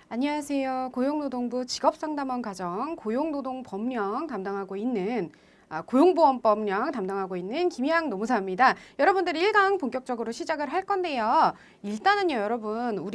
안녕하세요. 고용노동부 직업상담원 가정 고용노동법령 담당하고 있는 고용보험법령 담당하고 있는 김희양 노무사입니다. 여러분들이 1강 본격적으로 시작을 할 건데요. 일단은요, 여러분,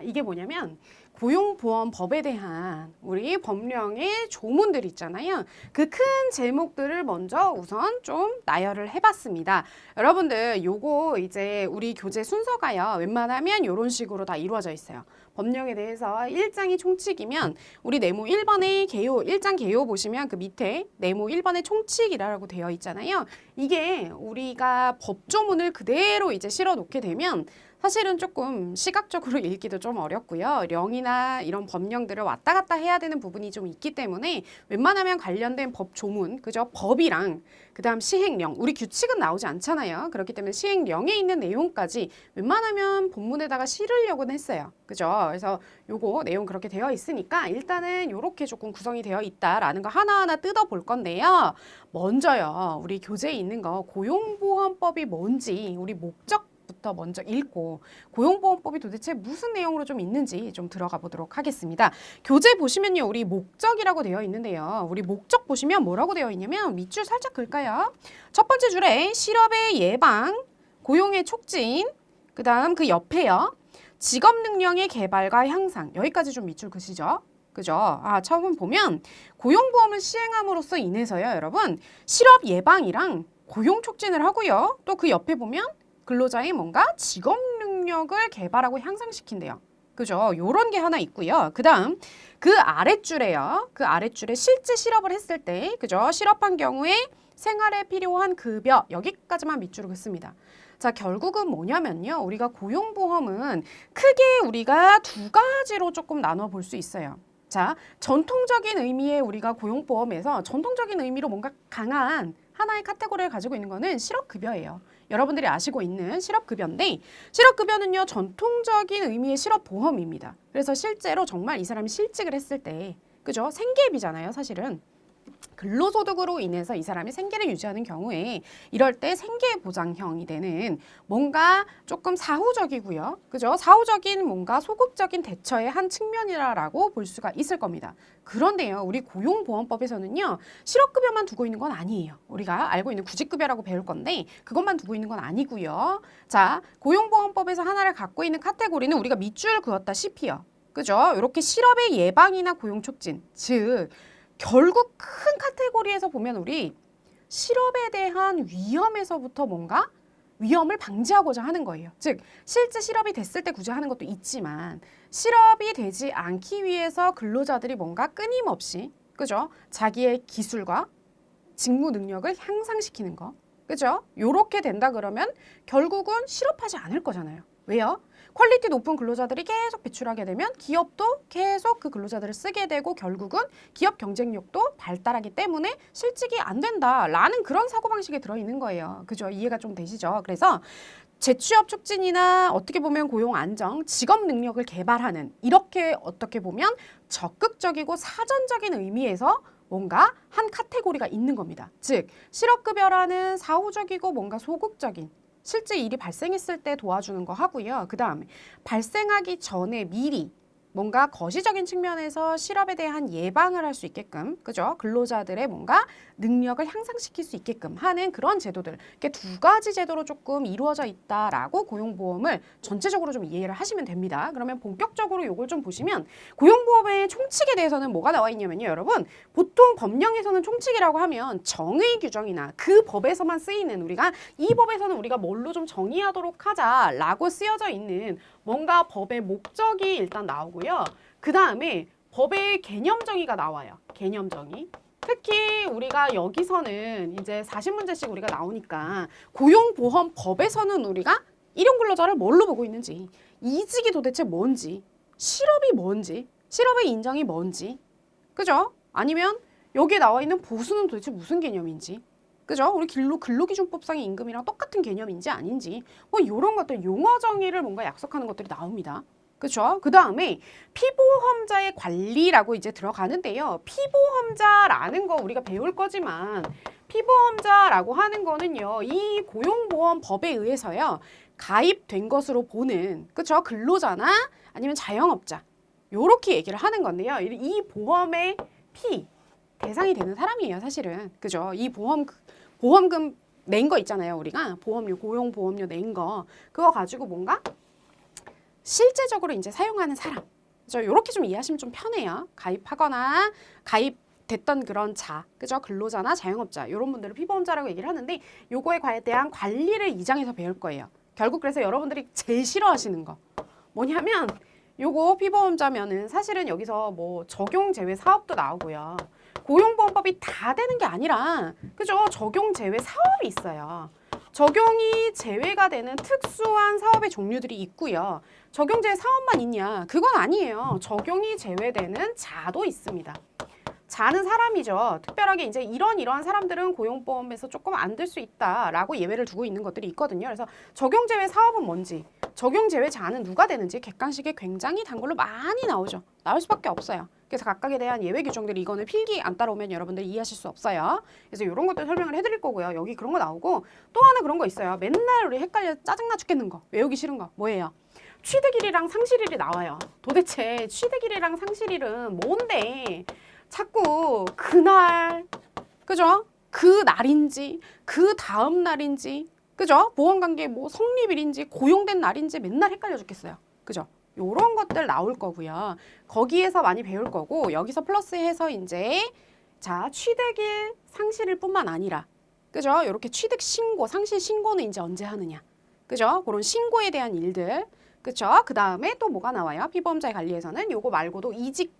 이게 뭐냐면 고용보험법에 대한 우리 법령의 조문들 있잖아요. 그 큰 제목들을 먼저 우선 좀 나열을 해봤습니다. 여러분들 요거 이제 우리 교재 순서가요. 웬만하면 이런 식으로 다 이루어져 있어요. 법령에 대해서 1장이 총칙이면 우리 네모 1번의 개요, 1장 개요 보시면 그 밑에 네모 1번의 총칙이라고 되어 있잖아요. 이게 우리가 법조문을 그대로 이제 실어 놓게 되면 사실은 조금 시각적으로 읽기도 좀 어렵고요. 령이나 이런 법령들을 왔다 갔다 해야 되는 부분이 좀 있기 때문에 웬만하면 관련된 법 조문, 그죠? 법이랑 그다음 시행령, 우리 규칙은 나오지 않잖아요. 그렇기 때문에 시행령에 있는 내용까지 웬만하면 본문에다가 실으려고는 했어요. 그죠? 그래서 요거 내용 그렇게 되어 있으니까 일단은 요렇게 조금 구성이 되어 있다라는 거 하나하나 뜯어볼 건데요. 먼저요, 우리 교재에 있는 거 고용보험법이 뭔지 우리 목적부터 먼저 읽고 고용보험법이 도대체 무슨 내용으로 좀 있는지 좀 들어가 보도록 하겠습니다. 교재 보시면요, 우리 목적이라고 되어 있는데요. 우리 목적 보시면 뭐라고 되어 있냐면 밑줄 살짝 긁까요? 첫 번째 줄에 실업의 예방, 고용의 촉진, 그 다음 그 옆에요. 직업 능력의 개발과 향상. 여기까지 좀 밑줄 그시죠? 그죠? 처음 보면 고용보험을 시행함으로써 인해서요, 여러분. 실업 예방이랑 고용 촉진을 하고요. 또 그 옆에 보면 근로자의 뭔가 직업 능력을 개발하고 향상시킨대요. 그죠? 요런 게 하나 있고요. 그 다음 그 아랫줄에요. 그 아랫줄에 실제 실업을 했을 때, 그죠? 실업한 경우에 생활에 필요한 급여, 여기까지만 밑줄을 긋습니다. 자, 결국은 뭐냐면요. 우리가 고용보험은 크게 우리가 두 가지로 조금 나눠 볼 수 있어요. 자, 전통적인 의미의 우리가 고용보험에서 전통적인 의미로 뭔가 강한 하나의 카테고리를 가지고 있는 거는 실업급여예요. 여러분들이 아시고 있는 실업급여인데 실업급여는요. 전통적인 의미의 실업보험입니다. 그래서 실제로 정말 이 사람이 실직을 했을 때 그죠? 생계비잖아요. 사실은. 근로소득으로 인해서 이 사람이 생계를 유지하는 경우에 이럴 때 생계보장형이 되는 뭔가 조금 사후적이고요. 그죠? 사후적인 뭔가 소극적인 대처의 한 측면이라고 볼 수가 있을 겁니다. 그런데요, 우리 고용보험법에서는요, 실업급여만 두고 있는 건 아니에요. 우리가 알고 있는 구직급여라고 배울 건데 그것만 두고 있는 건 아니고요. 자, 고용보험법에서 하나를 갖고 있는 카테고리는 우리가 밑줄 그었다시피요. 그죠? 이렇게 실업의 예방이나 고용 촉진, 즉 결국 큰 카테고리에서 보면 우리 실업에 대한 위험에서부터 뭔가 위험을 방지하고자 하는 거예요. 즉 실제 실업이 됐을 때 굳이 하는 것도 있지만 실업이 되지 않기 위해서 근로자들이 뭔가 끊임없이 그죠? 자기의 기술과 직무 능력을 향상시키는 거. 그죠? 요렇게 된다 그러면 결국은 실업하지 않을 거잖아요. 왜요? 퀄리티 높은 근로자들이 계속 배출하게 되면 기업도 계속 그 근로자들을 쓰게 되고 결국은 기업 경쟁력도 발달하기 때문에 실직이 안 된다라는 그런 사고방식에 들어있는 거예요. 그죠? 이해가 좀 되시죠? 그래서 재취업 촉진이나 어떻게 보면 고용 안정, 직업 능력을 개발하는 이렇게 어떻게 보면 적극적이고 사전적인 의미에서 뭔가 한 카테고리가 있는 겁니다. 즉 실업급여라는 사후적이고 뭔가 소극적인 실제 일이 발생했을 때 도와주는 거 하고요. 그 다음에 발생하기 전에 미리 뭔가 거시적인 측면에서 실업에 대한 예방을 할 수 있게끔, 그죠? 근로자들의 뭔가 능력을 향상시킬 수 있게끔 하는 그런 제도들. 이렇게 두 가지 제도로 조금 이루어져 있다라고 고용보험을 전체적으로 좀 이해를 하시면 됩니다. 그러면 본격적으로 이걸 좀 보시면 고용보험의 총칙에 대해서는 뭐가 나와 있냐면요, 여러분. 보통 법령에서는 총칙이라고 하면 정의 규정이나 그 법에서만 쓰이는 우리가 이 법에서는 우리가 뭘로 좀 정의하도록 하자라고 쓰여져 있는 뭔가 법의 목적이 일단 나오고요. 그 다음에 법의 개념 정의가 나와요. 개념 정의. 특히 우리가 여기서는 이제 40문제씩 우리가 나오니까 고용보험법에서는 우리가 일용 근로자를 뭘로 보고 있는지, 이직이 도대체 뭔지, 실업이 뭔지, 실업의 인정이 뭔지, 그죠? 아니면 여기에 나와 있는 보수는 도대체 무슨 개념인지, 그죠? 우리 근로기준법상의 임금이랑 똑같은 개념인지 아닌지 뭐 이런 것들 용어 정의를 뭔가 약속하는 것들이 나옵니다. 그렇죠? 그 다음에 피보험자의 관리라고 이제 들어가는데요. 피보험자라는 거 우리가 배울 거지만 피보험자라고 하는 거는요. 이 고용보험법에 의해서요. 가입된 것으로 보는 그렇죠? 근로자나 아니면 자영업자 요렇게 얘기를 하는 건데요. 이 보험의 대상이 되는 사람이에요, 사실은. 그죠? 이 보험금 낸 거 있잖아요, 우리가. 보험료, 고용보험료 낸 거. 그거 가지고 뭔가 실제적으로 이제 사용하는 사람. 그죠? 요렇게 좀 이해하시면 좀 편해요. 가입하거나 가입됐던 그런 그죠? 근로자나 자영업자, 요런 분들을 피보험자라고 얘기를 하는데 요거에 대한 관리를 2장에서 배울 거예요. 결국 그래서 여러분들이 제일 싫어하시는 거. 뭐냐면 요거 피보험자면은 사실은 여기서 뭐 적용 제외 사업도 나오고요. 고용보험법이 다 되는 게 아니라 그죠? 적용 제외 사업이 있어요. 적용이 제외가 되는 특수한 사업의 종류들이 있고요. 적용 제외 사업만 있냐? 그건 아니에요. 적용이 제외되는 자도 있습니다. 자는 사람이죠. 특별하게 이제 이러한 사람들은 고용보험에서 조금 안 들 수 있다라고 예외를 두고 있는 것들이 있거든요. 그래서 적용 제외 사업은 뭔지, 적용 제외 자는 누가 되는지 객관식에 굉장히 단골로 많이 나오죠. 나올 수밖에 없어요. 그래서 각각에 대한 예외 규정들이 이거는 필기 안 따라오면 여러분들 이해하실 수 없어요. 그래서 이런 것들 설명을 해드릴 거고요. 여기 그런 거 나오고 또 하나 그런 거 있어요. 맨날 우리 헷갈려 짜증나 죽겠는 거, 외우기 싫은 거 뭐예요? 취득일이랑 상실일이 나와요. 도대체 취득일이랑 상실일은 뭔데? 자꾸 그날, 그죠? 그 날인지, 그 다음 날인지, 그죠? 보험관계 뭐 성립일인지, 고용된 날인지 맨날 헷갈려 죽겠어요. 그죠? 요런 것들 나올 거고요. 거기에서 많이 배울 거고, 여기서 플러스해서 이제, 자, 취득일, 상실일 뿐만 아니라, 그죠? 요렇게 취득 신고, 상실 신고는 이제 언제 하느냐. 그죠? 그런 신고에 대한 일들. 그죠? 그 다음에 또 뭐가 나와요? 피보험자의 관리에서는 요거 말고도 이직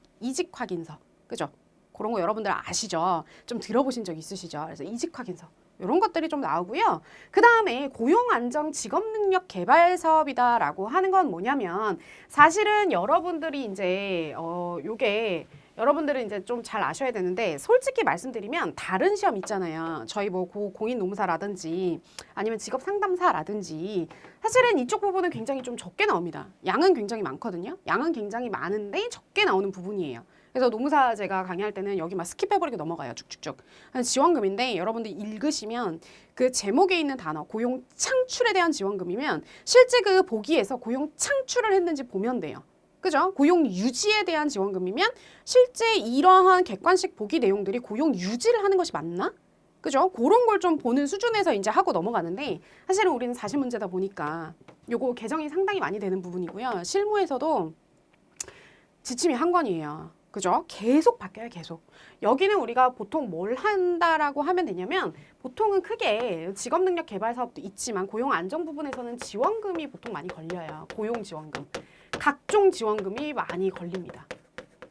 확인서. 그죠? 그런 거 여러분들 아시죠? 좀 들어보신 적 있으시죠? 그래서 이직 확인서. 이런 것들이 좀 나오고요. 그 다음에 고용안정 직업능력 개발 사업이다라고 하는 건 뭐냐면 사실은 여러분들이 이제 요게 여러분들은 이제 좀 잘 아셔야 되는데 솔직히 말씀드리면 다른 시험 있잖아요. 저희 뭐 공인노무사라든지 아니면 직업상담사라든지 사실은 이쪽 부분은 굉장히 좀 적게 나옵니다. 양은 굉장히 많거든요. 양은 굉장히 많은데 적게 나오는 부분이에요. 그래서 노무사 제가 강의할 때는 여기 막 스킵해버리고 넘어가요. 쭉쭉쭉. 지원금인데 여러분들 읽으시면 그 제목에 있는 단어 고용 창출에 대한 지원금이면 실제 그 보기에서 고용 창출을 했는지 보면 돼요. 그죠? 고용 유지에 대한 지원금이면 실제 이러한 객관식 보기 내용들이 고용 유지를 하는 것이 맞나? 그죠? 그런 걸 좀 보는 수준에서 이제 하고 넘어가는데 사실은 우리는 사실 문제다 보니까 요거 개정이 상당히 많이 되는 부분이고요. 실무에서도 지침이 한 건이에요. 그죠? 계속 바뀌어요, 계속. 여기는 우리가 보통 뭘 한다라고 하면 되냐면 보통은 크게 직업능력 개발 사업도 있지만 고용 안정 부분에서는 지원금이 보통 많이 걸려요. 고용 지원금. 각종 지원금이 많이 걸립니다.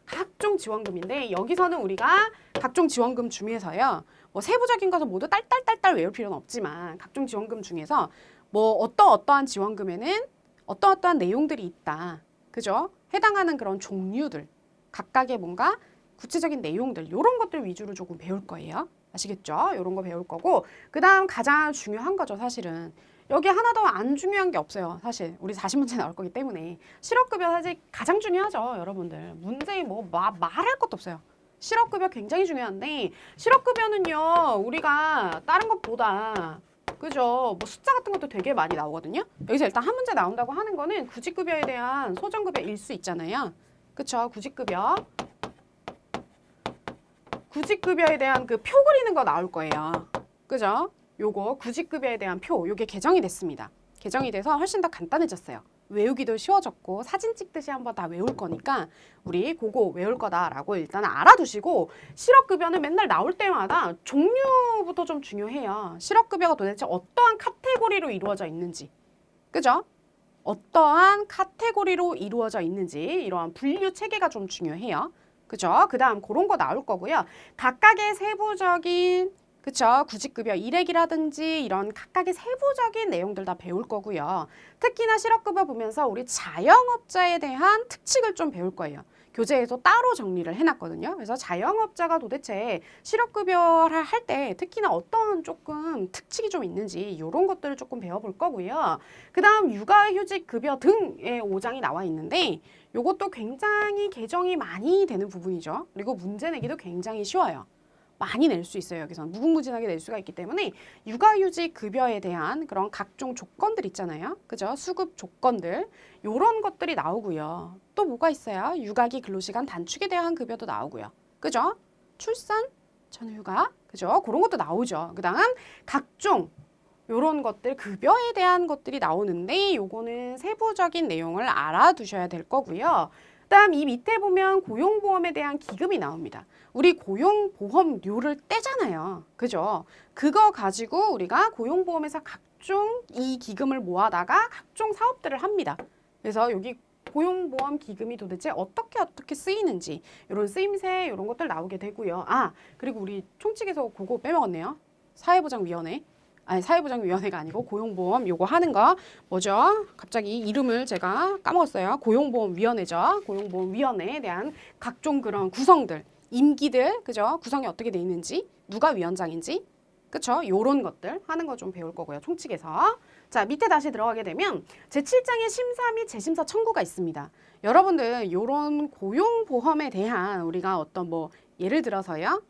각종 지원금인데 여기서는 우리가 각종 지원금 중에서요. 뭐 세부적인 것을 모두 딸딸딸딸 외울 필요는 없지만 각종 지원금 중에서 뭐 어떠한 지원금에는 어떠한 내용들이 있다. 그죠? 해당하는 그런 종류들. 각각의 뭔가 구체적인 내용들 이런 것들 위주로 조금 배울 거예요. 아시겠죠? 이런 거 배울 거고 그 다음 가장 중요한 거죠. 사실은 여기 하나도 안 중요한 게 없어요. 사실 우리 40문제 나올 거기 때문에 실업급여 사실 가장 중요하죠. 여러분들 문제 뭐 말할 것도 없어요. 실업급여 굉장히 중요한데 실업급여는요 우리가 다른 것보다 그죠? 뭐 숫자 같은 것도 되게 많이 나오거든요. 여기서 일단 한 문제 나온다고 하는 거는 구직급여에 대한 소정급여 일수 있잖아요. 그쵸? 구직급여에 대한 그 표 그리는 거 나올 거예요. 그죠? 요거 구직급여에 대한 표, 요게 개정이 됐습니다. 개정이 돼서 훨씬 더 간단해졌어요. 외우기도 쉬워졌고 사진 찍듯이 한번 다 외울 거니까 우리 그거 외울 거다라고 일단 알아두시고 실업급여는 맨날 나올 때마다 종류부터 좀 중요해요. 실업급여가 도대체 어떠한 카테고리로 이루어져 있는지. 그죠? 어떠한 카테고리로 이루어져 있는지 이러한 분류 체계가 좀 중요해요. 그죠? 그 다음 그런 거 나올 거고요. 각각의 세부적인 그쵸? 구직급여 일액이라든지 이런 각각의 세부적인 내용들 다 배울 거고요. 특히나 실업급여 보면서 우리 자영업자에 대한 특칙을 좀 배울 거예요. 교재에서 따로 정리를 해놨거든요. 그래서 자영업자가 도대체 실업급여를 할 때 특히나 어떤 조금 특칙이 좀 있는지 이런 것들을 조금 배워볼 거고요. 그 다음 육아휴직급여 등의 5장이 나와 있는데 이것도 굉장히 개정이 많이 되는 부분이죠. 그리고 문제 내기도 굉장히 쉬워요. 많이 낼 수 있어요. 여기서는 무궁무진하게 낼 수가 있기 때문에 육아휴직 급여에 대한 그런 각종 조건들 있잖아요. 그죠? 수급 조건들 요런 것들이 나오고요. 또 뭐가 있어요? 육아기 근로시간 단축에 대한 급여도 나오고요. 그죠? 출산 전휴가 그죠? 그런 것도 나오죠. 그다음 각종 요런 것들 급여에 대한 것들이 나오는데 요거는 세부적인 내용을 알아두셔야 될 거고요. 그다음 이 밑에 보면 고용보험에 대한 기금이 나옵니다. 우리 고용보험료를 떼잖아요. 그죠? 그거 가지고 우리가 고용보험에서 각종 이 기금을 모아다가 각종 사업들을 합니다. 그래서 여기 고용보험 기금이 도대체 어떻게 쓰이는지 이런 쓰임새 이런 것들 나오게 되고요. 아, 그리고 우리 총칙에서 그거 빼먹었네요. 사회보장위원회. 아니 사회보장위원회가 아니고 고용보험 요거 하는 거 뭐죠? 갑자기 이름을 제가 까먹었어요. 고용보험위원회죠. 고용보험위원회에 대한 각종 그런 구성들, 임기들, 그죠? 구성이 어떻게 돼 있는지, 누가 위원장인지, 그쵸? 요런 것들 하는 거 좀 배울 거고요. 총칙에서. 자, 밑에 다시 들어가게 되면 제7장의 심사 및 재심사 청구가 있습니다. 여러분들 요런 고용보험에 대한 우리가 어떤 뭐 예를 들어서요.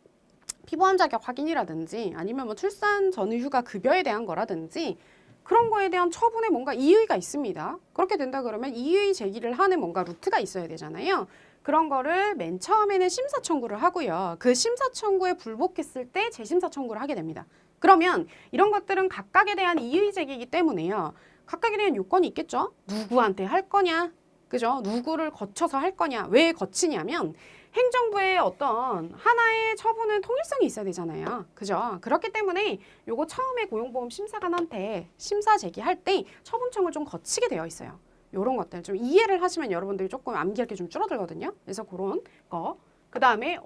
피보험 자격 확인이라든지 아니면 뭐 출산 전후 휴가 급여에 대한 거라든지 그런 거에 대한 처분에 뭔가 이의가 있습니다. 그렇게 된다 그러면 이의 제기를 하는 뭔가 루트가 있어야 되잖아요. 그런 거를 맨 처음에는 심사 청구를 하고요. 그 심사 청구에 불복했을 때 재심사 청구를 하게 됩니다. 그러면 이런 것들은 각각에 대한 이의 제기이기 때문에요. 각각에 대한 요건이 있겠죠. 누구한테 할 거냐? 그죠? 누구를 거쳐서 할 거냐? 왜 거치냐면 행정부의 어떤 하나의 처분은 통일성이 있어야 되잖아요. 그죠? 그렇기 때문에 요거 처음에 고용보험 심사관한테 심사 제기할 때 처분청을 좀 거치게 되어 있어요. 요런 것들 좀 이해를 하시면 여러분들이 조금 암기할 게 좀 줄어들거든요. 그래서 그런 거. 그 다음에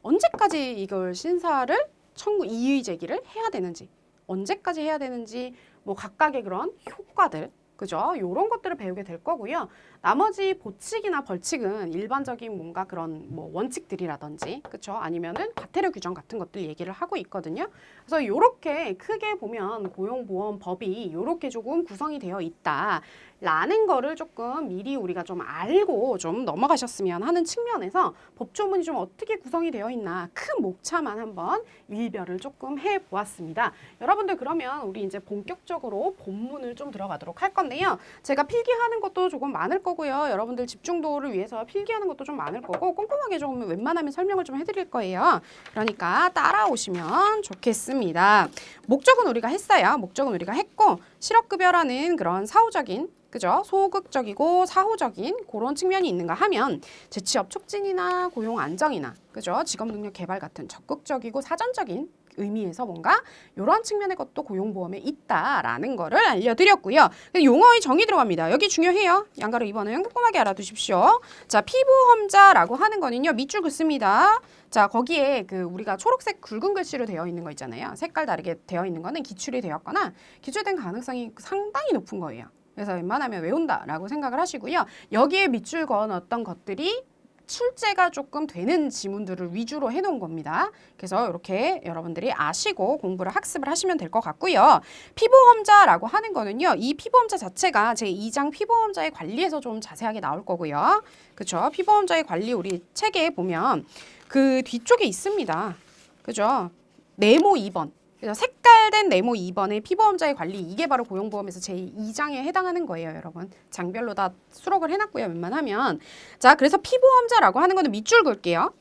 언제까지 이걸 심사를 청구 이의 제기를 해야 되는지, 언제까지 해야 되는지, 뭐 각각의 그런 효과들. 그죠? 요런 것들을 배우게 될 거고요. 나머지 보칙이나 벌칙은 일반적인 뭔가 그런 뭐 원칙들이라든지, 그쵸? 아니면은 과태료 규정 같은 것들 얘기를 하고 있거든요. 그래서 요렇게 크게 보면 고용보험법이 요렇게 조금 구성이 되어 있다라는 거를 조금 미리 우리가 좀 알고 좀 넘어가셨으면 하는 측면에서 법조문이 좀 어떻게 구성이 되어 있나 큰 목차만 한번 일별을 조금 해보았습니다. 여러분들 그러면 우리 이제 본격적으로 본문을 좀 들어가도록 할 건데요. 제가 필기하는 것도 조금 많을 거고요. 여러분들 집중도를 위해서 필기하는 것도 좀 많을 거고 꼼꼼하게 좀 웬만하면 설명을 좀 해드릴 거예요. 그러니까 따라오시면 좋겠습니다. 목적은 우리가 했어요. 목적은 우리가 했고 실업급여라는 그런 사후적인 그죠? 소극적이고 사후적인 그런 측면이 있는가 하면 재취업 촉진이나 고용 안정이나 그죠? 직업 능력 개발 같은 적극적이고 사전적인 의미에서 뭔가 이런 측면의 것도 고용보험에 있다라는 거를 알려드렸고요. 용어의 정의 들어갑니다. 여기 중요해요. 양가로 2번은 꼼꼼하게 알아두십시오. 자, 피보험자라고 하는 거는요. 밑줄 긋습니다. 자, 거기에 그 우리가 초록색 굵은 글씨로 되어 있는 거 있잖아요. 색깔 다르게 되어 있는 거는 기출이 되었거나 기출된 가능성이 상당히 높은 거예요. 그래서 웬만하면 외운다라고 생각을 하시고요. 여기에 밑줄 그어놨던 것들이 출제가 조금 되는 지문들을 위주로 해놓은 겁니다. 그래서 이렇게 여러분들이 아시고 공부를 학습을 하시면 될 것 같고요. 피보험자라고 하는 거는요. 이 피보험자 자체가 제2장 피보험자의 관리에서 좀 자세하게 나올 거고요. 그렇죠? 피보험자의 관리 우리 책에 보면 그 뒤쪽에 있습니다. 그죠? 네모 2번. 그래서 색깔된 네모 2번의 피보험자의 관리 이게 바로 고용보험에서 제2장에 해당하는 거예요, 여러분. 장별로 다 수록을 해놨고요, 웬만하면. 자, 그래서 피보험자라고 하는 거는 밑줄 그을게요.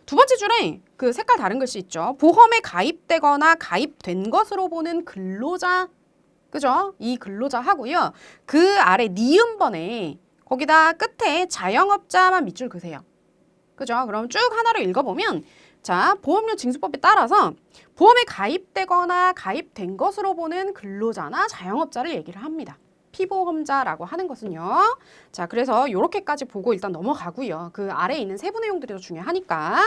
두 번째 줄에 그 색깔 다른 글씨 있죠. 보험에 가입되거나 가입된 것으로 보는 근로자, 그죠? 이 근로자 하고요. 그 아래 니은번에 거기다 끝에 자영업자만 밑줄 그으세요. 그죠? 그럼 쭉 하나로 읽어보면 자, 보험료 징수법에 따라서 보험에 가입되거나 가입된 것으로 보는 근로자나 자영업자를 얘기를 합니다. 피보험자라고 하는 것은요. 자, 그래서 이렇게까지 보고 일단 넘어가고요. 그 아래에 있는 세부 내용들이 더 중요하니까.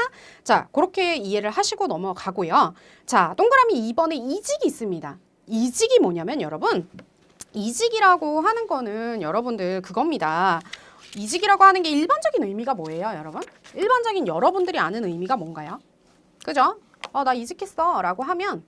자, 그렇게 이해를 하시고 넘어가고요. 자, 동그라미 2번에 이직이 있습니다. 이직이 뭐냐면 여러분, 이직이라고 하는 거는 여러분들 그겁니다. 이직이라고 하는 게 일반적인 의미가 뭐예요, 여러분? 일반적인 여러분들이 아는 의미가 뭔가요? 그죠? 나 이직했어 라고 하면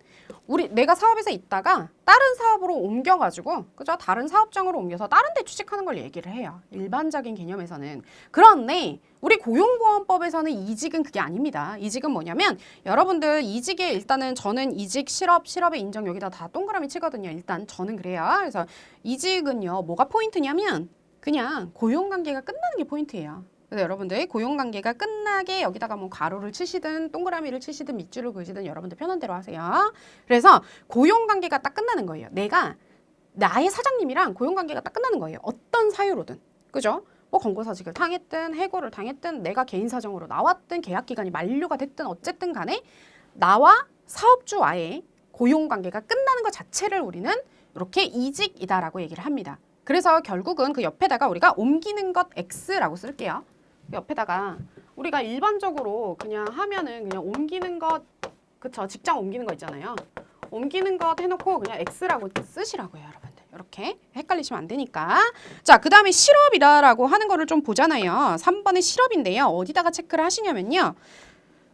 내가 사업에서 있다가 다른 사업으로 옮겨가지고 그죠? 다른 사업장으로 옮겨서 다른 데 취직하는 걸 얘기를 해요. 일반적인 개념에서는. 그런데 우리 고용보험법에서는 이직은 그게 아닙니다. 이직은 뭐냐면 여러분들 이직에 일단은 저는 이직 실업의 인정 여기다 다 동그라미 치거든요. 일단 저는 그래요. 그래서 이직은요 뭐가 포인트냐면 그냥 고용관계가 끝나는 게 포인트예요. 그래서 여러분들 고용관계가 끝나게 여기다가 뭐 가로를 치시든 동그라미를 치시든 밑줄을 그으시든 여러분들 편한 대로 하세요. 그래서 고용관계가 딱 끝나는 거예요. 내가 나의 사장님이랑 고용관계가 딱 끝나는 거예요. 어떤 사유로든. 그죠? 뭐 권고사직을 당했든 해고를 당했든 내가 개인 사정으로 나왔든 계약기간이 만료가 됐든 어쨌든 간에 나와 사업주와의 고용관계가 끝나는 것 자체를 우리는 이렇게 이직이다라고 얘기를 합니다. 그래서 결국은 그 옆에다가 우리가 옮기는 것 X라고 쓸게요. 옆에다가 우리가 일반적으로 그냥 하면은 그냥 옮기는 것, 그쵸? 직장 옮기는 거 있잖아요. 옮기는 것 해놓고 그냥 X라고 쓰시라고요, 여러분들. 이렇게 헷갈리시면 안 되니까. 자, 그 다음에 실업이다라고 하는 거를 좀 보잖아요. 3번의 실업인데요. 어디다가 체크를 하시냐면요.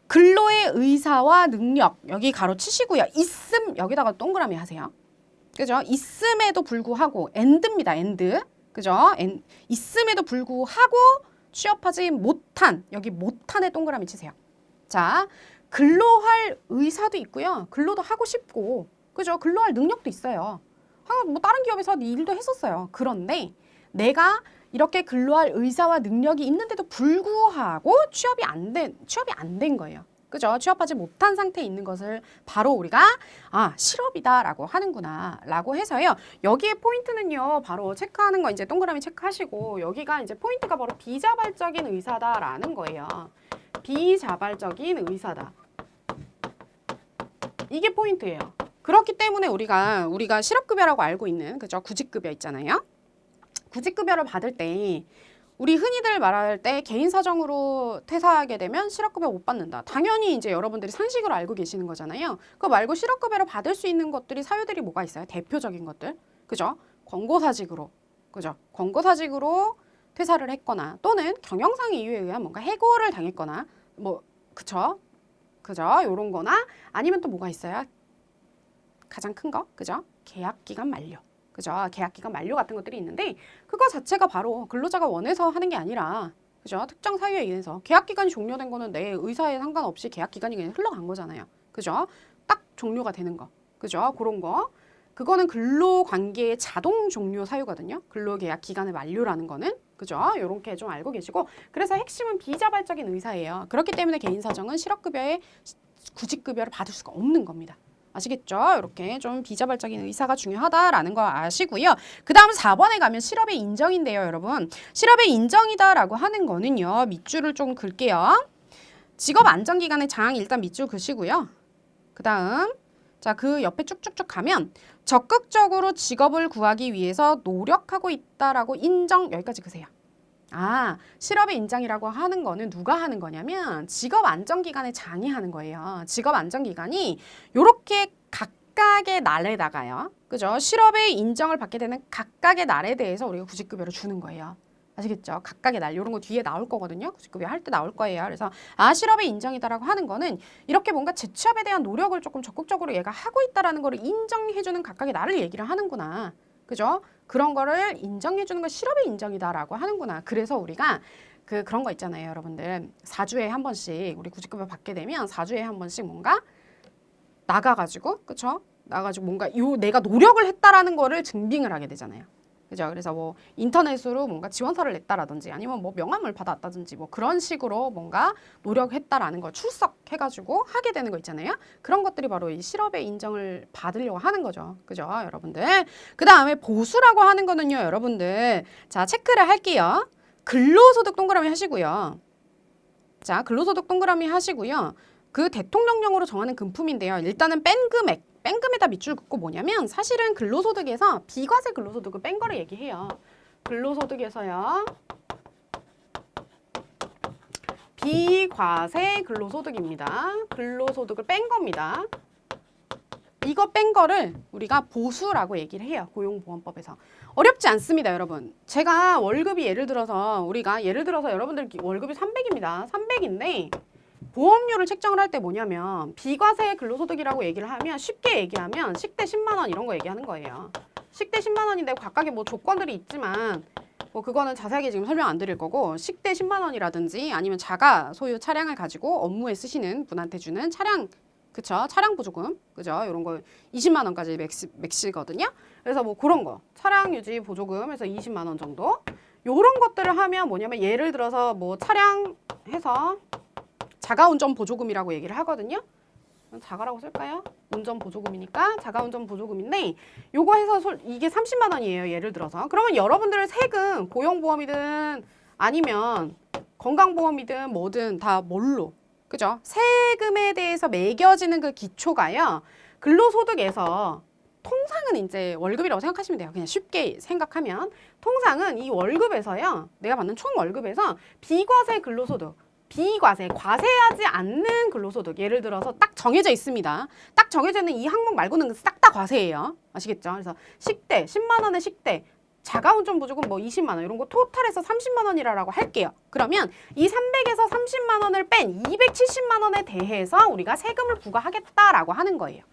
근로의 의사와 능력, 여기 가로 치시고요. 있음, 여기다가 동그라미 하세요. 그죠? 있음에도 불구하고, and입니다, and. 그죠? 있음에도 불구하고 취업하지 못한, 여기 못한에 동그라미 치세요. 자, 근로할 의사도 있고요. 근로도 하고 싶고, 그죠? 근로할 능력도 있어요. 뭐 다른 기업에서 일도 했었어요. 그런데 내가 이렇게 근로할 의사와 능력이 있는데도 불구하고 취업이 안 된 거예요. 그죠? 취업하지 못한 상태에 있는 것을 바로 우리가 실업이다라고 하는구나 라고 해서요. 여기에 포인트는요. 바로 체크하는 거 이제 동그라미 체크하시고 여기가 이제 포인트가 바로 비자발적인 의사다라는 거예요. 비자발적인 의사다. 이게 포인트예요. 그렇기 때문에 우리가 실업급여라고 알고 있는 그죠? 구직급여 있잖아요. 구직급여를 받을 때 우리 흔히들 말할 때 개인 사정으로 퇴사하게 되면 실업급여 못 받는다. 당연히 이제 여러분들이 상식으로 알고 계시는 거잖아요. 그거 말고 실업급여를 받을 수 있는 것들이 사유들이 뭐가 있어요? 대표적인 것들. 그죠? 권고사직으로. 그죠? 권고사직으로 퇴사를 했거나 또는 경영상 이유에 의한 뭔가 해고를 당했거나 뭐 그죠? 요런 거나 아니면 또 뭐가 있어요? 가장 큰 거. 그죠? 계약기간 만료. 그죠? 계약기간 만료 같은 것들이 있는데 그거 자체가 바로 근로자가 원해서 하는 게 아니라 그죠? 특정 사유에 의해서 계약기간이 종료된 거는 내 의사에 상관없이 계약기간이 그냥 흘러간 거잖아요. 그죠? 딱 종료가 되는 거. 그죠? 그런 거. 그거는 근로관계의 자동 종료 사유거든요. 근로계약 기간의 만료라는 거는. 그죠? 요렇게 좀 알고 계시고 그래서 핵심은 비자발적인 의사예요. 그렇기 때문에 개인사정은 실업급여에 구직급여를 받을 수가 없는 겁니다. 아시겠죠? 이렇게 좀 비자발적인 의사가 중요하다라는 거 아시고요. 그 다음 4번에 가면 실업의 인정인데요, 여러분. 실업의 인정이다라고 하는 거는요. 밑줄을 좀 그을게요. 직업 안정기간의 장 일단 밑줄 그시고요. 그 다음 자, 그 옆에 쭉쭉쭉 가면 적극적으로 직업을 구하기 위해서 노력하고 있다라고 인정 여기까지 그세요. 실업의 인정이라고 하는 거는 누가 하는 거냐면 직업 안정기간의 장이 하는 거예요. 직업 안정기간이 요렇게 각각의 날에다가요. 그죠? 실업의 인정을 받게 되는 각각의 날에 대해서 우리가 구직급여를 주는 거예요. 아시겠죠? 각각의 날 이런 거 뒤에 나올 거거든요. 구직급여 할 때 나올 거예요. 그래서 실업의 인정이다라고 하는 거는 이렇게 뭔가 재취업에 대한 노력을 조금 적극적으로 얘가 하고 있다라는 거를 인정해주는 각각의 날을 얘기를 하는구나. 그죠? 그런 거를 인정해주는 건 실업의 인정이다라고 하는구나. 그래서 우리가 그런 거 있잖아요, 여러분들. 4주에 한 번씩 우리 구직급여 받게 되면 4주에 한 번씩 뭔가 나가가지고, 그쵸? 나가지고 뭔가 내가 노력을 했다라는 거를 증빙을 하게 되잖아요. 그죠? 그래서 뭐 인터넷으로 뭔가 지원서를 냈다라든지 아니면 뭐 명함을 받았다든지 뭐 그런 식으로 뭔가 노력했다라는 걸 출석해가지고 하게 되는 거 있잖아요. 그런 것들이 바로 이 실업의 인정을 받으려고 하는 거죠. 그죠? 여러분들. 그 다음에 보수라고 하는 거는요, 여러분들. 자, 체크를 할게요. 근로소득 동그라미 하시고요. 자, 근로소득 동그라미 하시고요. 그 대통령령으로 정하는 금품인데요. 일단은 뺀 금액. 뺀 금에다 밑줄 긋고 뭐냐면 사실은 근로소득에서 비과세 근로소득을 뺀 거를 얘기해요. 근로소득에서요. 비과세 근로소득입니다. 근로소득을 뺀 겁니다. 이거 뺀 거를 우리가 보수라고 얘기를 해요. 고용보험법에서. 어렵지 않습니다, 여러분. 제가 월급이 예를 들어서 여러분들 월급이 300입니다. 300인데 보험료를 책정을 할 때 뭐냐면 비과세 근로소득이라고 얘기를 하면 쉽게 얘기하면 식대 10만 원 이런 거 얘기하는 거예요. 식대 10만 원인데 각각의 뭐 조건들이 있지만 뭐 그거는 자세하게 지금 설명 안 드릴 거고 식대 10만 원이라든지 아니면 자가 소유 차량을 가지고 업무에 쓰시는 분한테 주는 차량 그쵸? 차량 보조금 그죠? 이런 거 20만 원까지 맥시거든요. 그래서 뭐 그런 거 차량 유지 보조금에서 20만 원 정도 요런 것들을 하면 뭐냐면 예를 들어서 뭐 차량 해서 자가운전 보조금이라고 얘기를 하거든요. 자가라고 쓸까요? 운전 보조금이니까 자가운전 보조금인데 요거 해서 이게 30만 원이에요. 예를 들어서. 그러면 여러분들 세금 고용보험이든 아니면 건강보험이든 뭐든 다 뭘로? 그죠? 세금에 대해서 매겨지는 그 기초가요. 근로소득에서 통상은 이제 월급이라고 생각하시면 돼요. 그냥 쉽게 생각하면 통상은 이 월급에서요. 내가 받는 총 월급에서 비과세 근로소득 비과세, 과세하지 않는 근로소득 예를 들어서 딱 정해져 있습니다. 딱 정해져 있는 이 항목 말고는 싹 다 과세예요. 아시겠죠? 그래서 식대, 10만 원의 식대, 자가운전 보조금 뭐 20만 원 이런 거 토탈해서 30만 원이라고 할게요. 그러면 이 300에서 30만 원을 뺀 270만 원에 대해서 우리가 세금을 부과하겠다라고 하는 거예요.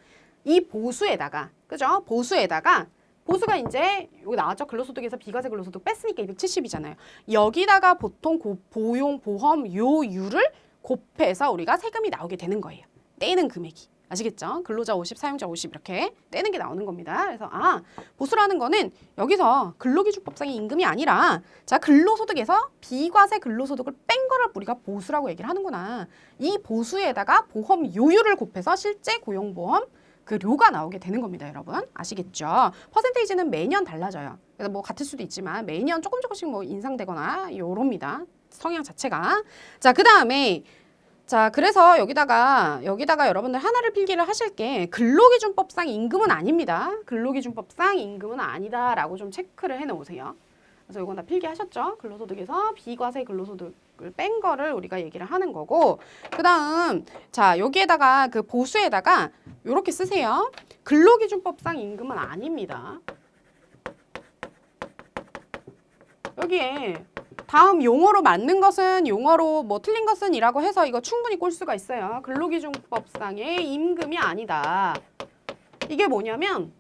이 보수에다가, 그죠? 보수가 이제 여기 나왔죠. 근로소득에서 비과세 근로소득 뺐으니까 270이잖아요. 여기다가 보통 보험료율을 곱해서 우리가 세금이 나오게 되는 거예요. 떼는 금액이. 아시겠죠? 근로자 50, 사용자 50 이렇게 떼는 게 나오는 겁니다. 그래서 보수라는 거는 여기서 근로기준법상의 임금이 아니라 자 근로소득에서 비과세 근로소득을 뺀 거를 우리가 보수라고 얘기를 하는구나. 이 보수에다가 보험료율을 곱해서 실제 고용보험 그 료가 나오게 되는 겁니다, 여러분. 아시겠죠? 퍼센테이지는 매년 달라져요. 그래서 뭐 같을 수도 있지만 매년 조금씩 뭐 인상되거나 요럽니다. 성향 자체가. 자, 그다음에 자, 그래서 여기다가 여러분들 하나를 필기를 하실 게 근로기준법상 임금은 아닙니다. 근로기준법상 임금은 아니다라고 좀 체크를 해 놓으세요. 그래서 이건 다 필기하셨죠? 근로소득에서 비과세 근로소득을 뺀 거를 우리가 얘기를 하는 거고 그다음 자 여기에다가 그 보수에다가 요렇게 쓰세요. 근로기준법상 임금은 아닙니다. 여기에 다음 용어로 맞는 것은 용어로 뭐 틀린 것은 이라고 해서 이거 충분히 꼴 수가 있어요. 근로기준법상의 임금이 아니다. 이게 뭐냐면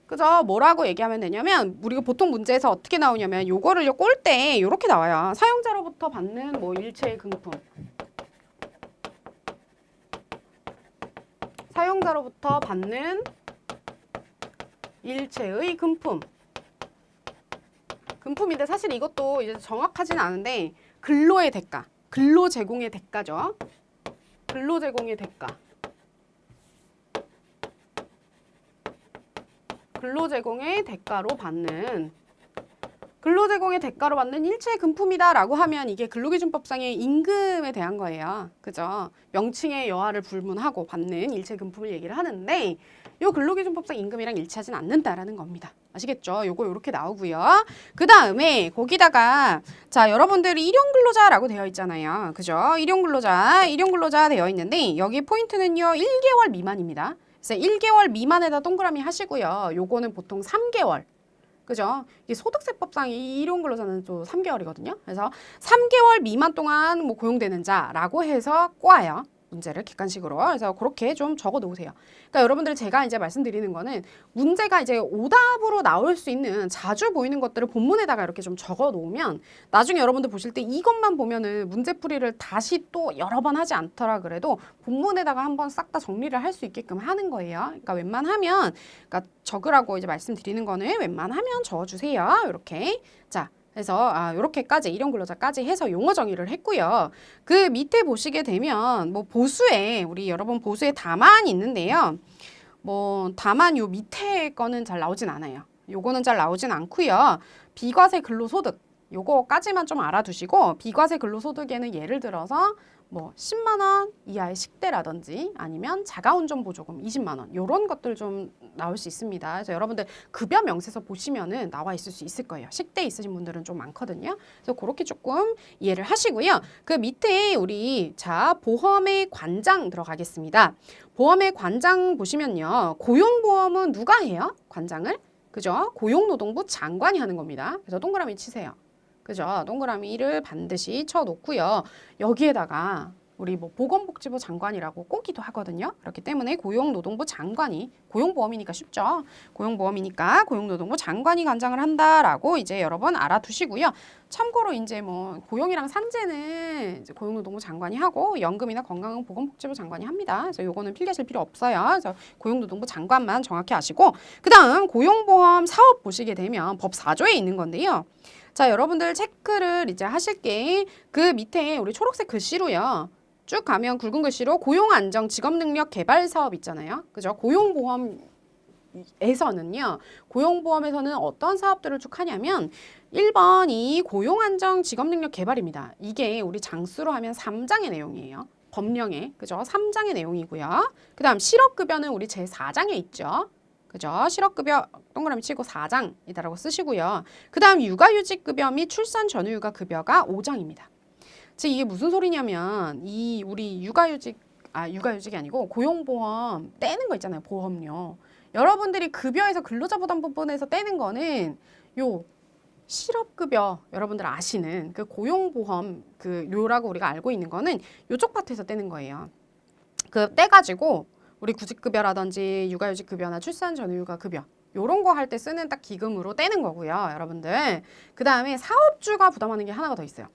그죠? 뭐라고 얘기하면 되냐면 우리가 보통 문제에서 어떻게 나오냐면 요거를요 꼴 때 요렇게 나와요. 사용자로부터 받는 뭐 일체의 금품. 사용자로부터 받는 일체의 금품. 금품인데 사실 이것도 이제 정확하진 않은데 근로의 대가, 근로 제공의 대가죠. 근로 제공의 대가. 근로 제공의 대가로 받는 일체 금품이다라고 하면 이게 근로기준법상의 임금에 대한 거예요. 그죠? 명칭의 여하를 불문하고 받는 일체 금품을 얘기를 하는데 요 근로기준법상 임금이랑 일치하진 않는다라는 겁니다. 아시겠죠? 요거 요렇게 나오고요. 그 다음에 거기다가 자 여러분들이 일용근로자라고 되어 있잖아요. 그죠? 일용근로자 되어 있는데 여기 포인트는요 1개월 미만입니다. 그래서 1개월 미만에다 동그라미 하시고요. 요거는 보통 3개월. 그죠? 이 소득세법상 이 일용근로자는 또 3개월이거든요. 그래서 3개월 미만 동안 뭐 고용되는 자라고 해서 꼬아요. 문제를 객관식으로. 그래서 그렇게 좀 적어 놓으세요. 그러니까 여러분들 제가 이제 말씀드리는 거는 문제가 이제 오답으로 나올 수 있는 자주 보이는 것들을 본문에다가 이렇게 좀 적어 놓으면 나중에 여러분들 보실 때 이것만 보면은 문제풀이를 다시 또 여러 번 하지 않더라 그래도 본문에다가 한번 싹 다 정리를 할 수 있게끔 하는 거예요. 그러니까 웬만하면 그러니까 적으라고 이제 말씀드리는 거는 웬만하면 적어주세요. 이렇게. 자. 그래서 요렇게까지 일용근로자까지 해서 용어 정의를 했고요. 그 밑에 보시게 되면 뭐 보수에 우리 여러분 보수에 다만 있는데요. 뭐 다만 요 밑에 거는 잘 나오진 않아요. 요거는 잘 나오진 않고요. 비과세 근로소득 요거까지만 좀 알아두시고 비과세 근로소득에는 예를 들어서 뭐 10만 원 이하의 식대라든지 아니면 자가운전 보조금 20만 원 요런 것들 좀 나올 수 있습니다. 그래서 여러분들 급여 명세서 보시면은 나와 있을 수 있을 거예요. 식대 있으신 분들은 좀 많거든요. 그래서 그렇게 조금 이해를 하시고요. 그 밑에 우리 자 보험의 관장 들어가겠습니다. 보험의 관장 보시면요. 고용보험은 누가 해요? 관장을? 그죠? 고용노동부 장관이 하는 겁니다. 그래서 동그라미 치세요. 그죠? 동그라미를 반드시 쳐놓고요. 여기에다가 우리 뭐 보건복지부 장관이라고 꼬기도 하거든요. 그렇기 때문에 고용노동부 장관이 고용보험이니까 쉽죠. 고용보험이니까 고용노동부 장관이 관장을 한다라고 이제 여러분 알아두시고요. 참고로 이제 뭐 고용이랑 산재는 이제 고용노동부 장관이 하고 연금이나 건강보건복지부 장관이 합니다. 그래서 요거는 필기하실 필요 없어요. 그래서 고용노동부 장관만 정확히 아시고 그다음 고용보험 사업 보시게 되면 법 4조에 있는 건데요. 자, 여러분들 체크를 이제 하실 게 그 밑에 우리 초록색 글씨로요. 쭉 가면 굵은 글씨로 고용안정 직업능력 개발 사업 있잖아요. 그죠? 고용보험에서는 어떤 사업들을 쭉 하냐면 1번이 고용안정 직업능력 개발입니다. 이게 우리 장수로 하면 3장의 내용이에요. 법령에. 그죠? 3장의 내용이고요. 그 다음 실업급여는 우리 제4장에 있죠. 그죠? 실업급여 동그라미 치고 4장이다라고 쓰시고요. 그 다음 육아휴직급여 및 출산 전후휴가 급여가 5장입니다. 즉 이게 무슨 소리냐면 이 우리 육아휴직이 아니고 고용보험 떼는 거 있잖아요. 보험료. 여러분들이 급여에서 근로자부담부분에서 떼는 거는 요 실업급여 여러분들 아시는 그 고용보험 그 요라고 우리가 알고 있는 거는 요쪽 파트에서 떼는 거예요. 그 떼가지고 우리 구직급여라든지 육아휴직급여나 출산 전후휴가 급여 요런 거 할 때 쓰는 딱 기금으로 떼는 거고요. 여러분들. 그 다음에 사업주가 부담하는 게 하나가 더 있어요.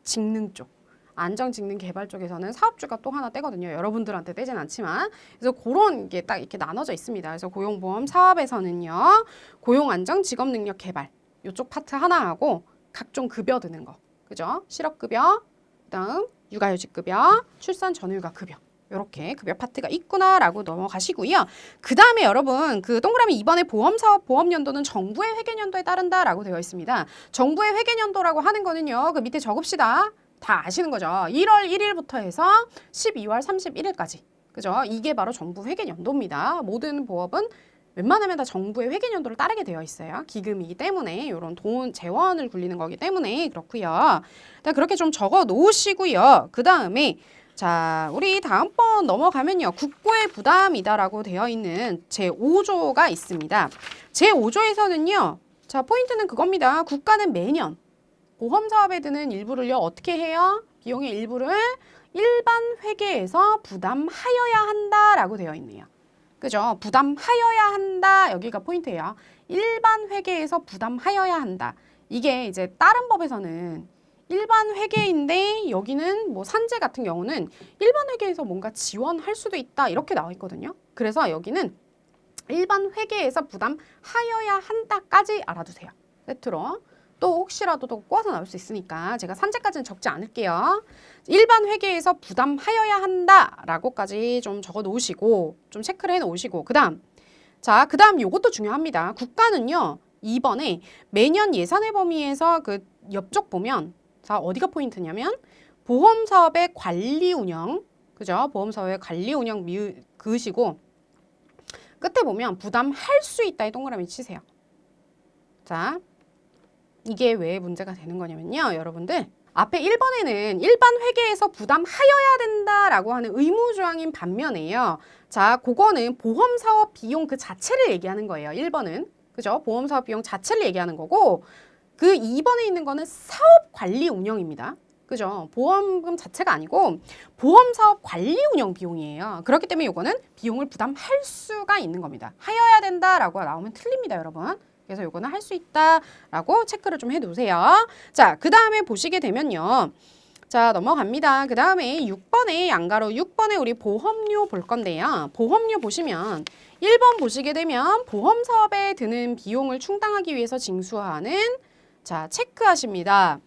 직능 쪽. 안정직능 개발 쪽에서는 사업주가 또 하나 떼거든요. 여러분들한테 떼진 않지만. 그래서 그런 게 딱 이렇게 나눠져 있습니다. 그래서 고용보험 사업에서는요. 고용안정 직업능력 개발. 요쪽 파트 하나 하고 각종 급여 드는 거. 그죠? 실업급여, 그다음 육아휴직급여, 출산 전후휴가 급여. 이렇게 급여 파트가 있구나라고 넘어가시고요. 그 다음에 여러분 그 동그라미 2번의 보험사업 보험연도는 정부의 회계연도에 따른다라고 되어 있습니다. 정부의 회계연도라고 하는 거는요. 그 밑에 적읍시다. 다 아시는 거죠. 1월 1일부터 해서 12월 31일까지. 그죠? 이게 바로 정부 회계연도입니다. 모든 보험은 웬만하면 다 정부의 회계연도를 따르게 되어 있어요. 기금이기 때문에 이런 돈 재원을 굴리는 거기 때문에 그렇고요. 일단 그렇게 좀 적어 놓으시고요. 그 다음에 자, 우리 다음번 넘어가면요. 국고의 부담이다라고 되어 있는 제5조가 있습니다. 제5조에서는요. 자, 포인트는 그겁니다. 국가는 매년 보험사업에 드는 일부를요. 어떻게 해요? 비용의 일부를 일반 회계에서 부담하여야 한다라고 되어 있네요. 그죠? 부담하여야 한다. 여기가 포인트예요. 일반 회계에서 부담하여야 한다. 이게 이제 다른 법에서는 일반 회계인데 여기는 뭐 산재 같은 경우는 일반 회계에서 뭔가 지원할 수도 있다 이렇게 나와 있거든요. 그래서 여기는 일반 회계에서 부담하여야 한다까지 알아두세요. 세트로. 또 혹시라도 또 꼬아서 나올 수 있으니까 제가 산재까지는 적지 않을게요. 일반 회계에서 부담하여야 한다라고까지 좀 적어 놓으시고 좀 체크를 해 놓으시고 그다음 요것도 중요합니다. 국가는요. 2번에 매년 예산의 범위에서 그 옆쪽 보면 자, 어디가 포인트냐면 보험사업의 관리 운영, 그죠? 보험사업의 관리 운영 그으시고 끝에 보면 부담할 수 있다에 동그라미 치세요. 자, 이게 왜 문제가 되는 거냐면요. 여러분들 앞에 1번에는 일반 회계에서 부담하여야 된다라고 하는 의무조항인 반면에요. 자, 그거는 보험사업 비용 그 자체를 얘기하는 거예요. 1번은. 그죠? 보험사업 비용 자체를 얘기하는 거고 그 2번에 있는 거는 사업 관리 운영입니다. 그죠? 보험금 자체가 아니고 보험사업 관리 운영 비용이에요. 그렇기 때문에 이거는 비용을 부담할 수가 있는 겁니다. 하여야 된다라고 나오면 틀립니다, 여러분. 그래서 이거는 할 수 있다라고 체크를 좀 해두세요. 자, 그 다음에 보시게 되면요. 자, 넘어갑니다. 그 다음에 6번에 양가로 6번에 우리 보험료 볼 건데요. 보험료 보시면 1번 보시게 되면 보험사업에 드는 비용을 충당하기 위해서 징수하는 자, 체크하십니다.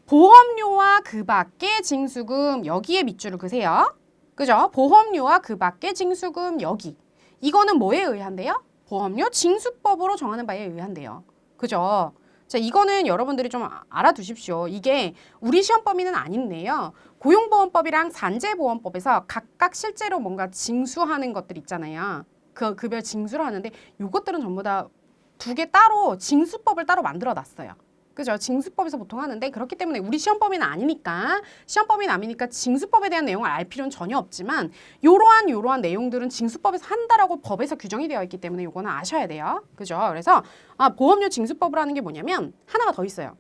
보험료와 그 밖의 징수금 여기에 밑줄을 그세요. 그죠? 보험료와 그 밖의 징수금 여기. 이거는 뭐에 의한데요? 보험료 징수법으로 정하는 바에 의한대요. 그죠? 자, 이거는 여러분들이 좀 알아두십시오. 이게 우리 시험 범위는 아닌데요. 고용보험법이랑 산재보험법에서 각각 실제로 뭔가 징수하는 것들 있잖아요. 그 급여 징수를 하는데 이것들은 전부 다 두 개 따로 징수법을 따로 만들어 놨어요. 그죠? 징수법에서 보통 하는데 그렇기 때문에 우리 시험 범위는 아니니까 징수법에 대한 내용을 알 필요는 전혀 없지만 요러한 내용들은 징수법에서 한다라고 법에서 규정이 되어 있기 때문에 요거는 아셔야 돼요. 그죠? 그래서 보험료 징수법을 하는 게 뭐냐면 하나가 더 있어요.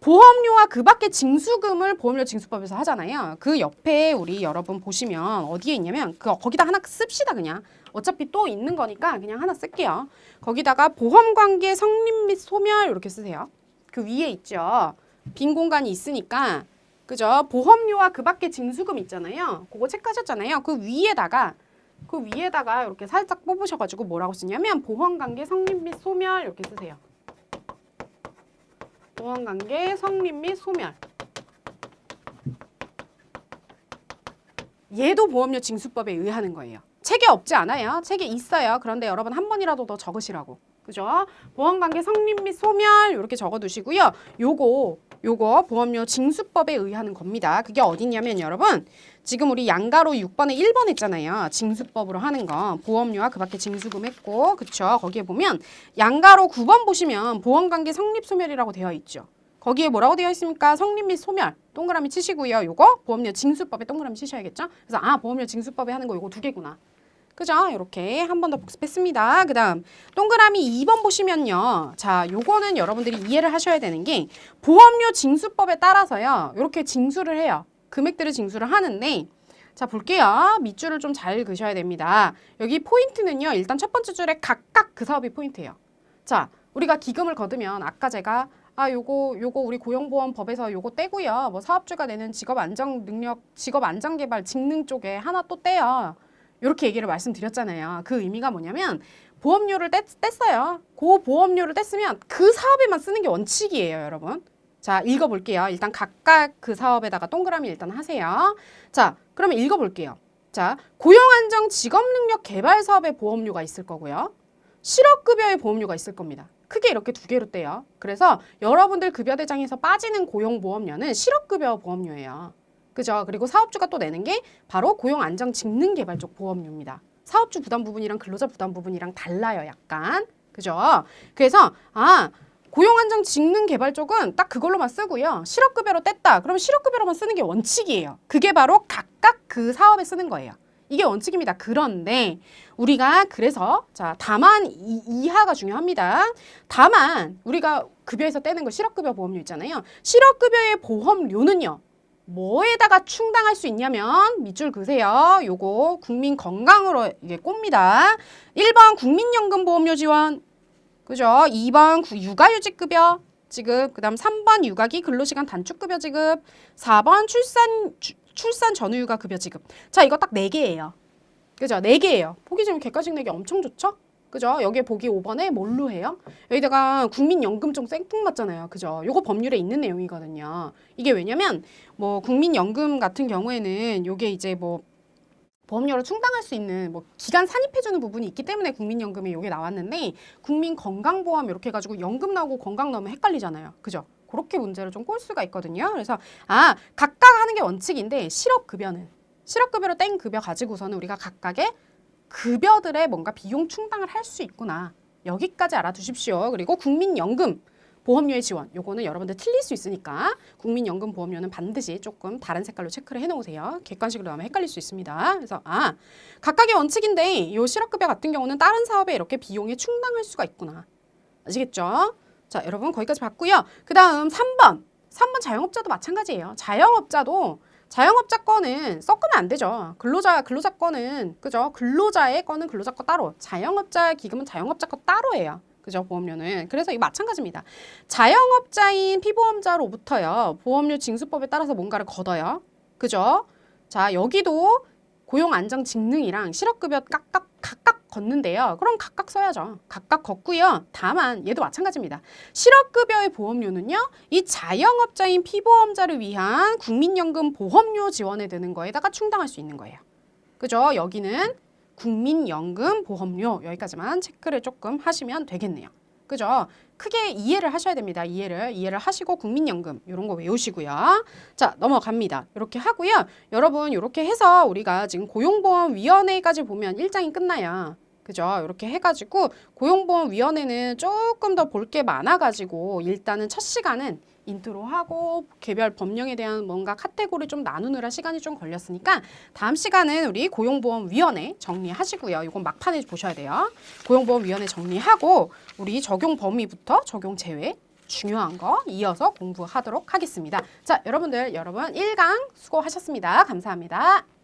보험료와 그 밖의 징수금을 보험료 징수법에서 하잖아요. 그 옆에 우리 여러분 보시면 어디에 있냐면 거기다 하나 씁시다 그냥. 어차피 또 있는 거니까 그냥 하나 쓸게요. 거기다가 보험관계 성립 및 소멸 이렇게 쓰세요. 그 위에 있죠. 빈 공간이 있으니까 그죠? 보험료와 그 밖의 징수금 있잖아요. 그거 체크하셨잖아요. 그 위에다가 이렇게 살짝 뽑으셔가지고 뭐라고 쓰냐면 보험관계 성립 및 소멸 이렇게 쓰세요. 보험관계 성립 및 소멸. 얘도 보험료 징수법에 의하는 거예요. 책에 없지 않아요. 책에 있어요. 그런데 여러분 한 번이라도 더 적으시라고. 그죠? 보험관계 성립 및 소멸 이렇게 적어두시고요. 요거 보험료 징수법에 의하는 겁니다. 그게 어디냐면 여러분 지금 우리 양가로 6번에 1번 했잖아요. 징수법으로 하는 거. 보험료와 그 밖에 징수금 했고 그쵸? 거기에 보면 양가로 9번 보시면 보험관계 성립 소멸이라고 되어 있죠. 거기에 뭐라고 되어 있습니까? 성립 및 소멸. 동그라미 치시고요. 요거 보험료 징수법에 동그라미 치셔야겠죠? 그래서 보험료 징수법에 하는 거 요거 두 개구나. 그죠? 이렇게 한 번 더 복습했습니다. 그 다음 동그라미 2번 보시면요. 자, 요거는 여러분들이 이해를 하셔야 되는 게 보험료 징수법에 따라서요. 이렇게 징수를 해요. 금액들을 징수를 하는데 자, 볼게요. 밑줄을 좀 잘 그셔야 됩니다. 여기 포인트는요. 일단 첫 번째 줄에 각각 그 사업이 포인트예요. 자, 우리가 기금을 거두면 아까 제가 요거 우리 고용보험법에서 요거 떼고요. 뭐 사업주가 내는 직업안정개발 직능 쪽에 하나 또 떼요. 이렇게 얘기를 말씀드렸잖아요. 그 의미가 뭐냐면 보험료를 뗐어요. 그 보험료를 뗐으면 그 사업에만 쓰는 게 원칙이에요, 여러분. 자, 읽어볼게요. 일단 각각 그 사업에다가 동그라미 일단 하세요. 자, 그러면 읽어볼게요. 자, 고용안정 직업능력 개발 사업의 보험료가 있을 거고요. 실업급여의 보험료가 있을 겁니다. 크게 이렇게 두 개로 떼요. 그래서 여러분들 급여대장에서 빠지는 고용보험료는 실업급여 보험료예요. 그죠? 그리고 사업주가 또 내는 게 바로 고용안정직능개발 쪽 보험료입니다. 사업주 부담 부분이랑 근로자 부담 부분이랑 달라요, 약간. 그죠? 그래서 고용안정직능개발 쪽은 딱 그걸로만 쓰고요. 실업급여로 뗐다. 그러면 실업급여로만 쓰는 게 원칙이에요. 그게 바로 각각 그 사업에 쓰는 거예요. 이게 원칙입니다. 그런데 우리가 그래서 다만 이하가 중요합니다. 다만 우리가 급여에서 떼는 거 실업급여 보험료 있잖아요. 실업급여의 보험료는요. 뭐에다가 충당할 수 있냐면 밑줄 그세요. 요거 국민 건강으로 이게 꼽니다. 1번 국민연금보험료 지원. 그죠? 2번 육아휴직급여 지급. 그 다음 3번 육아기 근로시간 단축급여 지급. 4번 출산 전후휴가 급여 지급. 자, 이거 딱 4개예요. 그죠? 4개예요. 보기 좀 객관식 내기 엄청 좋죠? 그죠? 여기에 보기 5번에 뭘로 해요? 여기다가 국민연금 좀 생뚱맞잖아요. 그죠? 요거 법률에 있는 내용이거든요. 이게 왜냐면 뭐 국민연금 같은 경우에는 요게 이제 뭐 보험료를 충당할 수 있는 뭐 기간 산입해주는 부분이 있기 때문에 국민연금에 요게 나왔는데 국민건강보험 이렇게 해가지고 연금 나오고 건강 나오면 헷갈리잖아요. 그죠? 그렇게 문제를 좀 꼴 수가 있거든요. 그래서 각각 하는 게 원칙인데 실업급여로 땡 급여 가지고서는 우리가 각각의 급여들의 뭔가 비용 충당을 할 수 있구나. 여기까지 알아두십시오. 그리고 국민연금 보험료의 지원. 요거는 여러분들 틀릴 수 있으니까 국민연금 보험료는 반드시 조금 다른 색깔로 체크를 해놓으세요. 객관식으로 나오면 헷갈릴 수 있습니다. 그래서 각각의 원칙인데 요 실업급여 같은 경우는 다른 사업에 이렇게 비용에 충당할 수가 있구나. 아시겠죠? 자, 여러분 거기까지 봤고요. 그 다음 3번 자영업자도 마찬가지예요. 자영업자 거는 섞으면 안 되죠. 근로자 거는 그죠? 근로자의 거는 근로자 거 따로. 자영업자 기금은 자영업자 거 따로예요. 그죠? 보험료는. 그래서 이 마찬가지입니다. 자영업자인 피보험자로부터요. 보험료 징수법에 따라서 뭔가를 걷어요. 그죠? 자, 여기도 고용안정직능이랑 실업급여 각각 걷는데요. 그럼 각각 써야죠. 각각 걷고요. 다만 얘도 마찬가지입니다. 실업급여의 보험료는요. 이 자영업자인 피보험자를 위한 국민연금 보험료 지원에 드는 거에다가 충당할 수 있는 거예요. 그죠? 여기는 국민연금 보험료 여기까지만 체크를 조금 하시면 되겠네요. 그죠? 크게 이해를 하셔야 됩니다. 이해를 하시고 국민연금 이런 거 외우시고요. 자, 넘어갑니다. 이렇게 하고요. 여러분 이렇게 해서 우리가 지금 고용보험위원회까지 보면 1장이 끝나요. 그죠? 이렇게 해가지고 고용보험위원회는 조금 더 볼 게 많아가지고 일단은 첫 시간은 인트로하고 개별 법령에 대한 뭔가 카테고리 좀 나누느라 시간이 좀 걸렸으니까 다음 시간은 우리 고용보험위원회 정리하시고요. 이건 막판에 보셔야 돼요. 고용보험위원회 정리하고 우리 적용 범위부터 적용 제외 중요한 거 이어서 공부하도록 하겠습니다. 자, 여러분 1강 수고하셨습니다. 감사합니다.